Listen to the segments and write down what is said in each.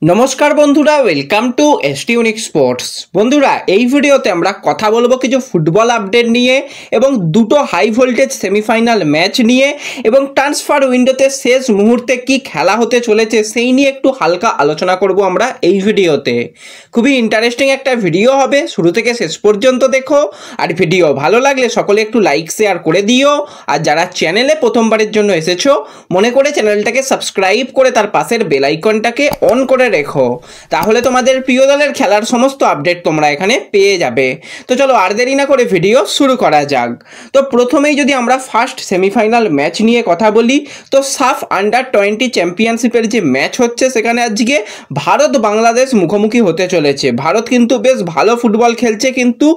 নমস্কার বন্ধুরা, welcome to ST unique sports. বন্ধুরা, এই ভিডিওতে আমরা কথা বলবো কিছু ফুটবল আপডেট নিয়ে এবং দুটো হাই ভোল্টেজ সেমিফাইনাল ম্যাচ নিয়ে এবং ট্রান্সফার উইন্ডোতে শেষ মুহূর্তে কি খেলা হতে চলেছে সেই নিয়ে একটু হালকা আলোচনা করব আমরা এই ভিডিওতে। খুবই ইন্টারেস্টিং একটা ভিডিও হবে, শুরু থেকে শেষ পর্যন্ত দেখো। আর ভিডিও ভালো লাগলে সকলে একটু লাইক শেয়ার করে দিও। আর যারা চ্যানেলে প্রথমবারের জন্য এসেছো, মনে করে চ্যানেলটাকে সাবস্ক্রাইব করে তার পাশের বেল আইকনটাকে অন করে রেখো, তাহলে তোমাদের প্রিয় দলের খেলার সমস্ত আপডেট তোমরা এখানে পেয়ে যাবে। তো চলো আর দেরি না করে ভিডিও শুরু করা যাক। তো প্রথমেই যদি আমরা ফার্স্ট সেমিফাইনাল ম্যাচ নিয়ে কথা বলি, তো সাফ আন্ডার-20 চ্যাম্পিয়নশিপের যে ম্যাচ হচ্ছে সেখানে আজকে ভারত বাংলাদেশ মুখোমুখি হতে চলেছে। ভারত কিন্তু বেশ ভালো ফুটবল খেলছে, কিন্তু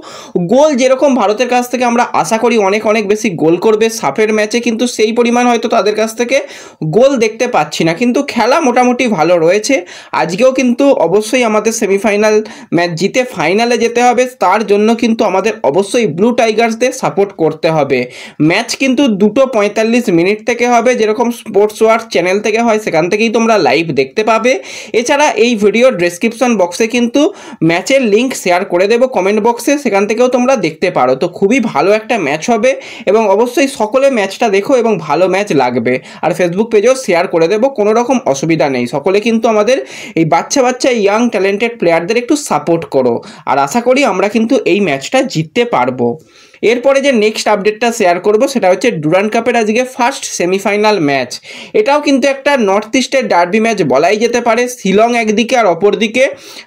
গোল যেরকম ভারতের কাছ থেকে আমরা আশা করি অনেক অনেক বেশি গোল করবে সাফের ম্যাচে, কিন্তু সেই পরিমাণ হয়তো তাদের কাছ থেকে গোল দেখতে পাচ্ছি না। কিন্তু খেলা মোটামুটি ভালো রয়েছে। আজকেও কিন্তু অবশ্যই আমাদের সেমিফাইনাল ম্যাচ জিতে ফাইনালে যেতে হবে, তার জন্য কিন্তু আমাদের অবশ্যই ব্লু টাইগার্সদের সাপোর্ট করতে হবে। ম্যাচ কিন্তু 2:45 থেকে হবে, যেরকম স্পোর্টস ওয়ার্ক চ্যানেল থেকে হয় সেখান থেকেই তোমরা লাইভ দেখতে পাবে। এছাড়া এই ভিডিওর ডেসক্রিপশন বক্সে কিন্তু ম্যাচের লিঙ্ক শেয়ার করে দেবো কমেন্ট বক্সে, সেখান থেকেও তোমরা দেখতে পারো। তো খুবই ভালো একটা ম্যাচ হবে এবং অবশ্যই সকলে ম্যাচটা দেখো এবং ভালো ম্যাচ লাগবে। আর ফেসবুক পেজেও শেয়ার করে দেবো, কোনো রকম অসুবিধা নেই। সকলে কিন্তু আমাদের এই বাচ্চা বাচ্চা ইয়াং ট্যালেন্টেড প্লেয়ারদের একটু সাপোর্ট করো, আর আশা করি আমরা কিন্তু এই ম্যাচটা জিততে পারবো। এরপরে যে নেক্সট আপডেটটা শেয়ার করব সেটা হচ্ছে ডুরান্ড কাপের আজকে ফার্স্ট সেমিফাইনাল ম্যাচ। এটাও কিন্তু একটা নর্থ ইস্টের ডার্বি ম্যাচ বলাই যেতে পারে। শিলং একদিকে আর অপরদিকে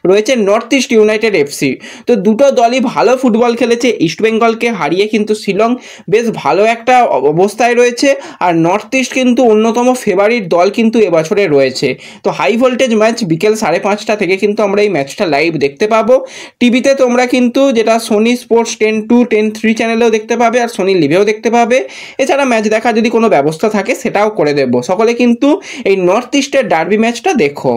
রয়েছে নর্থ ইস্ট ইউনাইটেড এফসি। তো দুটো দলই ভালো ফুটবল খেলেছে। ইস্টবেঙ্গলকে হারিয়ে কিন্তু শিলং বেশ ভালো একটা অবস্থায় রয়েছে, আর নর্থ ইস্ট কিন্তু অন্যতম ফেভারিট দল কিন্তু এবছরে রয়েছে। তো হাই ভোল্টেজ ম্যাচ বিকেল 5:30 থেকে কিন্তু আমরা এই ম্যাচটা লাইভ দেখতে পাবো। টিভিতে তোমরা কিন্তু যেটা সোনি স্পোর্টস 10-2, 10-3 চ্যানেলেও দেখতে পাবে আর সোনি লিভেও দেখতে পাবে। এছাড়া ম্যাচ দেখা যদি কোনো ব্যবস্থা থাকে সেটাও করে দেবো। সকলে কিন্তু এই নর্থ ইস্টের ডার্বি ম্যাচটা দেখো।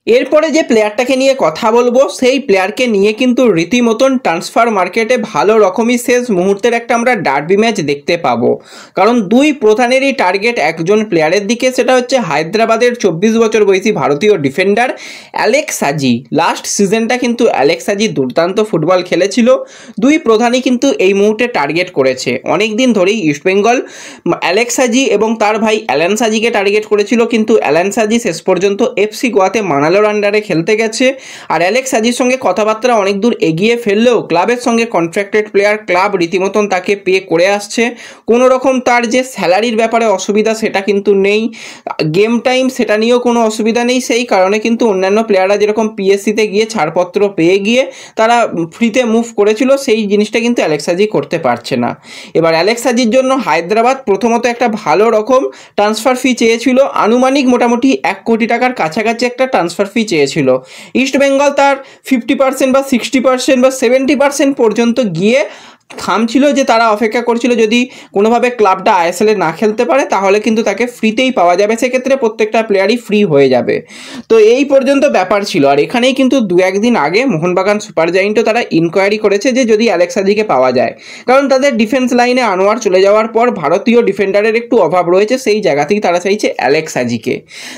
এরপরে যে প্লেয়ারটাকে নিয়ে কথা বলবো সেই প্লেয়ারকে নিয়ে কিন্তু রীতিমতন ট্রান্সফার মার্কেটে ভালো রকমই শেষ মুহূর্তের একটা আমরা ডার্বি ম্যাচ দেখতে পাবো। কারণ দুই প্রধানেরই টার্গেট একজন প্লেয়ারের দিকে, সেটা হচ্ছে হায়দ্রাবাদের 24 বছর বয়সী ভারতীয় ডিফেন্ডার অ্যালেক্স সাজি। লাস্ট সিজনটা কিন্তু অ্যালেক্স সাজি দুর্দান্ত ফুটবল খেলেছিল। দুই প্রধানই কিন্তু এই মুহূর্তে টার্গেট করেছে। অনেক দিন ধরেই ইস্টবেঙ্গল অ্যালেক্স সাজি এবং তার ভাই অ্যালান সাজিকে টার্গেট করেছিল, কিন্তু অ্যালান সাজি শেষ পর্যন্ত এফসি গোয়াতে আন্ডারে খেলতে গেছে। আর অ্যালেক্স সাজির সঙ্গে কথাবার্তা অনেক দূর এগিয়ে ফেললেও ক্লাবের সঙ্গে কন্ট্রাক্টেড প্লেয়ার, ক্লাব রীতিমতন তাকে পে করে আসছে। কোনো রকম তার যে স্যালারির ব্যাপারে অসুবিধা সেটা কিন্তু নেই, গেম টাইম সেটা নিয়েও কোনো অসুবিধা নেই। সেই কারণে কিন্তু অন্যান্য প্লেয়াররা যেরকম পিএসসিতে গিয়ে ছাড়পত্র পেয়ে গিয়ে তারা ফ্রিতে মুভ করেছিল, সেই জিনিসটা কিন্তু অ্যালেক্স সাজি করতে পারছে না। এবার অ্যালেক্স সাজির জন্য হায়দ্রাবাদ প্রথমত একটা ভালো রকম ট্রান্সফার ফি চেয়েছিল, আনুমানিক মোটামুটি 1 কোটি টাকার কাছাকাছি একটা ট্রান্সফার ফি চেয়েছিল। ইস্টবেঙ্গল তার 50% বা 60% বা 70% পর্যন্ত গিয়ে থামছিল, যে তারা অপেক্ষা করছিল যদি কোনোভাবে ক্লাবটা আইএসএলে না খেলতে পারে তাহলে কিন্তু তাকে ফ্রিতেই পাওয়া যাবে, সেক্ষেত্রে প্রত্যেকটা প্লেয়ারই ফ্রি হয়ে যাবে। তো এই পর্যন্ত ব্যাপার ছিল। আর এখানেই কিন্তু 2-1 দিন আগে মোহনবাগান সুপার জায়েন্টও তারা ইনকোয়ারি করেছে যে যদি অ্যালেক্স সাজিকে পাওয়া যায়, কারণ তাদের ডিফেন্স লাইনে আনোয়ার চলে যাওয়ার পর ভারতীয় ডিফেন্ডারের একটু অভাব রয়েছে, সেই জায়গাতেই তারা চাইছে অ্যালেক্স সাজিকে।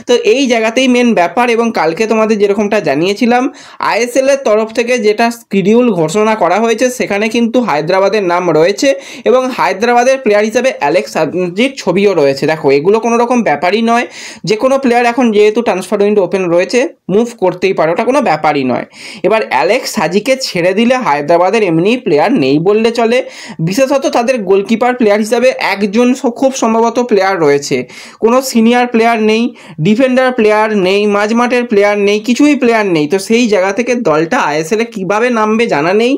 তো এই জায়গাতেই মেন ব্যাপার। এবং কালকে তোমাদের যেরকমটা জানিয়েছিলাম, আইএসএলের তরফ থেকে যেটা শিডিউল ঘোষণা করা হয়েছে সেখানে কিন্তু হায়দ্রাবাদের নাম রয়েছে এবং হায়দ্রাবাদের প্লেয়ার হিসেবে অ্যালেক্স সাজির ছবিও রয়েছে। দেখো, এগুলো কোনো রকম ব্যাপারই নয়, যে কোনো প্লেয়ার এখন যেহেতু ট্রান্সফার উইন্ডো ওপেন রয়েছে মুভ করতেই পারে, ওটা কোনো ব্যাপারই নয়। এবার অ্যালেক্স সাজিকে ছেড়ে দিলে হায়দ্রাবাদের এমনি প্লেয়ার নেই বললে চলে, বিশেষত তাদের গোলকিপার প্লেয়ার হিসাবে একজন খুব সম্ভবত প্লেয়ার রয়েছে, কোনো সিনিয়র প্লেয়ার নেই, ডিফেন্ডার প্লেয়ার নেই, মাঝমাঠের প্লেয়ার নেই, কিছুই প্লেয়ার নেই। তো সেই জায়গা থেকে দলটা আইএসএলে কীভাবে নামবে জানা নেই।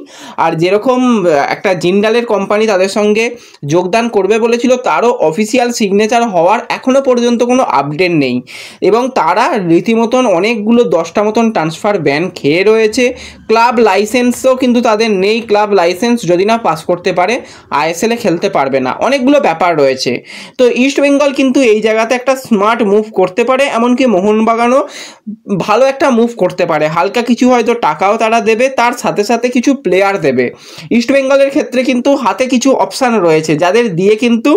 আর যেরকম একটা জিন্দালের কোম্পানি তাদের সঙ্গে যোগদান করবে বলেছিল, তারও অফিসিয়াল সিগনেচার হওয়ার এখনও পর্যন্ত কোনো আপডেট নেই। এবং তারা রীতিমতন অনেকগুলো 10টা মতন ট্রান্সফার ব্যান খেয়ে রয়েছে। ক্লাব লাইসেন্সও কিন্তু তাদের নেই, ক্লাব লাইসেন্স যদি না পাস করতে পারে আইএসএলে খেলতে পারবে না, অনেকগুলো ব্যাপার রয়েছে। তো ইস্টবেঙ্গল কিন্তু এই জায়গাতে একটা স্মার্ট মুভ করতে পারে, এমনকি মোহনবাগানও ভালো একটা মুভ করতে পারে। হালকা কিছু হয়তো টাকাও তারা দেবে, তার সাথে সাথে কিছু প্লেয়ার দেবে। ইস্টবেঙ্গলের ক্ষেত্রে কিন্তু হাতে কিছু অপশান রয়েছে যাদের দিয়ে কিন্তু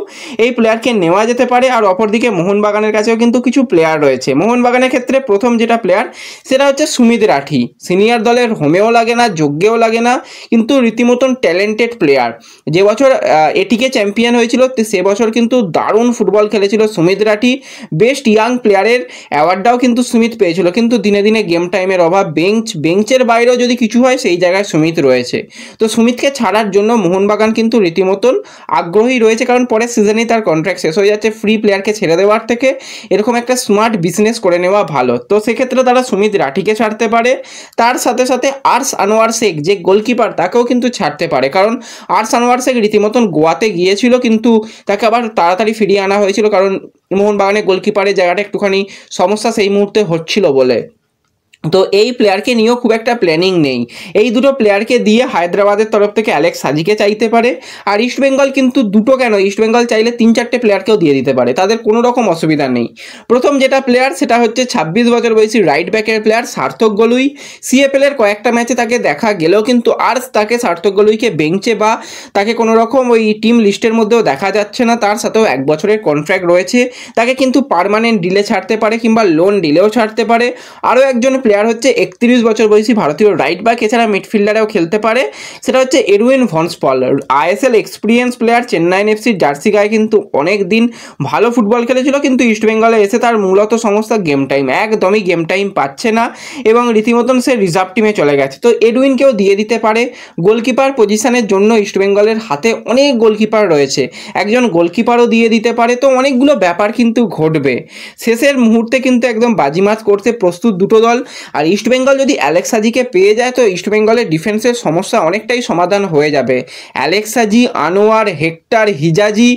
এই প্লেয়ারকে নেওয়া যেতে পারে। আর অপরদিকে মোহনবাগানের কাছেও কিন্তু কিছু প্লেয়ার রয়েছে। মোহনবাগানের ক্ষেত্রে প্রথম যেটা প্লেয়ার সেটা হচ্ছে সুমিত রাঠি। সিনিয়র দলের হোমেও লাগে না, যোগ্যেও লাগে না, কিন্তু রীতিমতন ট্যালেন্টেড প্লেয়ার। যে বছর এটিকে চ্যাম্পিয়ন হয়েছিল সে বছর কিন্তু দারুণ ফুটবল খেলেছিল সুমিত রাঠি। বেস্ট ইয়াং প্লেয়ারের অ্যাওয়ার্ডটাও কিন্তু সুমিত পেয়েছিল, কিন্তু দিনে দিনে গেম টাইমের অভাব, বেঞ্চের বাইরেও যদি কিছু হয় সেই জায়গায় সুমিত রয়েছে। তো সুমিতকে ছাড়ার জন্য মোহনবাগান কিন্তু রীতিমতন আগ্রহী রয়েছে, কারণ পরের সিজনেই তার কন্ট্রাক্ট শেষ হয়ে যাচ্ছে। ফ্রি প্লেয়ারকে ছেড়ে দেওয়ার থেকে এরকম একটা স্মার্ট বিজনেস করে নেওয়া ভালো। তো সেক্ষেত্রে তারা সুমিত রাঠিকে ছাড়তে পারে, তার সাথে সাথে আর্স আনোয়ার শেখ যে গোলকিপার তাকেও কিন্তু ছাড়তে পারে, কারণ আর্স আনোয়ার শেখ রীতিমতন গোয়াতে গিয়েছিল কিন্তু তাকে আবার তাড়াতাড়ি ফিরিয়ে আনা হয়েছিল, কারণ মোহনবাগানের গোলকিপারের জায়গাটা একটুখানি সমস্যা সেই মুহূর্তে হচ্ছিল বলে। তো এই প্লেয়ারকে নিয়েও খুব একটা প্ল্যানিং নেই। এই দুটো প্লেয়ারকে দিয়ে হায়দ্রাবাদের তরফ থেকে অ্যালেক্স হাজিকে চাইতে পারে। আর ইস্টবেঙ্গল কিন্তু দুটো কেন, ইস্টবেঙ্গল চাইলে 3-4টে প্লেয়ারকেও দিয়ে দিতে পারে, তাদের কোনো রকম অসুবিধা নেই। প্রথম যেটা প্লেয়ার সেটা হচ্ছে 26 বছর বয়সী রাইট ব্যাকের প্লেয়ার সার্থক গলুই। সিএফএল এর কয়েকটা ম্যাচে তাকে দেখা গেলেও কিন্তু আর তাকে সার্থক গলুইকে বেঞ্চে বা তাকে কোনো রকম ওই টিম লিস্টের মধ্যেও দেখা যাচ্ছে না। তার সাথেও 1 বছরের কন্ট্রাক্ট রয়েছে, তাকে কিন্তু পার্মানেন্ট ডিলে ছাড়তে পারে কিংবা লোন ডিলেও ছাড়তে পারে। আরও একজন প্লেয়ার হচ্ছে 31 বছর বয়সী ভারতীয় রাইট ব্যাক, এছাড়া মিডফিল্ডারেও খেলতে পারে, সেটা হচ্ছে Edwin Vanspaul. ISL experience player, Chennai এফসির জার্সি গায়ে কিন্তু অনেক দিন ভালো ফুটবল খেলেছিল, কিন্তু ইস্টবেঙ্গলে এসে তার মূলত সমস্যা গেম টাইম, একদমই গেম টাইম পাচ্ছে না এবং রীতিমতন সে রিজার্ভ টিমে চলে গেছে। তো এডউইনকেও দিয়ে দিতে পারে। গোলকিপার পজিশনের জন্য ইস্টবেঙ্গলের হাতে অনেক গোলকিপার রয়েছে, একজন গোলকিপারও দিয়ে দিতে পারে। তো অনেকগুলো ব্যাপার কিন্তু ঘটবে। শেষের মুহূর্তে কিন্তু একদম বাজিমাত করতে প্রস্তুত দুটো দল। আর ইস্টবেঙ্গল যদি অ্যালেক্স হাজিকে পেয়ে যায় তো ইস্টবেঙ্গলের ডিফেন্সের সমস্যা অনেকটাই সমাধান হয়ে যাবে। অ্যালেক্স হাজি, আনোয়ার, হেক্টর, হিজাজি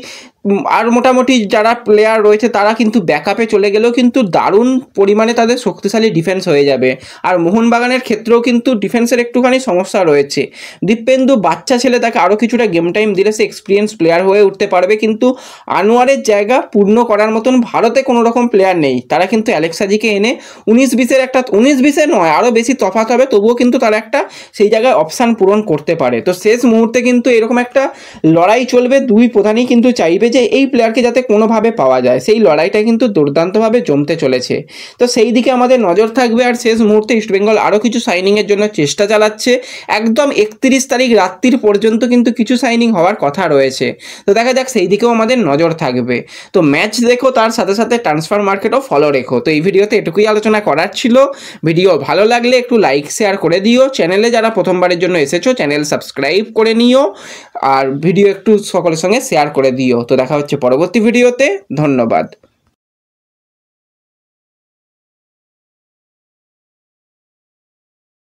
আর মোটামুটি যারা প্লেয়ার রয়েছে তারা কিন্তু ব্যাকআপে চলে গেলেও কিন্তু দারুণ পরিমাণে তাদের শক্তিশালী ডিফেন্স হয়ে যাবে। আর মোহনবাগানের ক্ষেত্রেও কিন্তু ডিফেন্সের একটুখানি সমস্যা রয়েছে। দীপেন্দু বাচ্চা ছেলে, তাকে আরও কিছুটা গেম টাইম দিলে সে এক্সপিরিয়েন্স প্লেয়ার হয়ে উঠতে পারবে, কিন্তু আনোয়ারের জায়গা পূর্ণ করার মতন ভারতে কোনো রকম প্লেয়ার নেই। তারা কিন্তু অ্যালেক্স হাজিকে এনে 19-20-এর একটা 19-20-এর নয় আরও বেশি তফাৎ হবে, তবুও কিন্তু তারা একটা সেই জায়গায় অপশান পূরণ করতে পারে। তো শেষ মুহূর্তে কিন্তু এরকম একটা লড়াই চলবে, দুই প্রধানই কিন্তু চাইবে যে এই প্লেয়ারকে যাতে কোনোভাবে পাওয়া যায়। সেই লড়াইটা কিন্তু দুর্দান্তভাবে জমতে চলেছে, তো সেই দিকে আমাদের নজর থাকবে। আর শেষ মুহূর্তে ইস্টবেঙ্গল আরও কিছু সাইনিংয়ের জন্য চেষ্টা চালাচ্ছে, একদম 31 তারিখ রাত্রির পর্যন্ত কিন্তু কিছু সাইনিং হওয়ার কথা রয়েছে। তো দেখা যাক, সেই দিকেও আমাদের নজর থাকবে। তো ম্যাচ দেখো, তার সাথে সাথে ট্রান্সফার মার্কেটও ফলো রেখো। তো এই ভিডিওতে এটুকুই আলোচনা করার ছিল। ভিডিও ভালো লাগলে একটু লাইক শেয়ার করে দিও। চ্যানেলে যারা প্রথমবারের জন্য এসেছো চ্যানেল সাবস্ক্রাইব করে নিও, আর ভিডিও একটু সকলের সঙ্গে শেয়ার করে দিও। তো দেখা হচ্ছে পরবর্তী ভিডিওতে। ধন্যবাদ।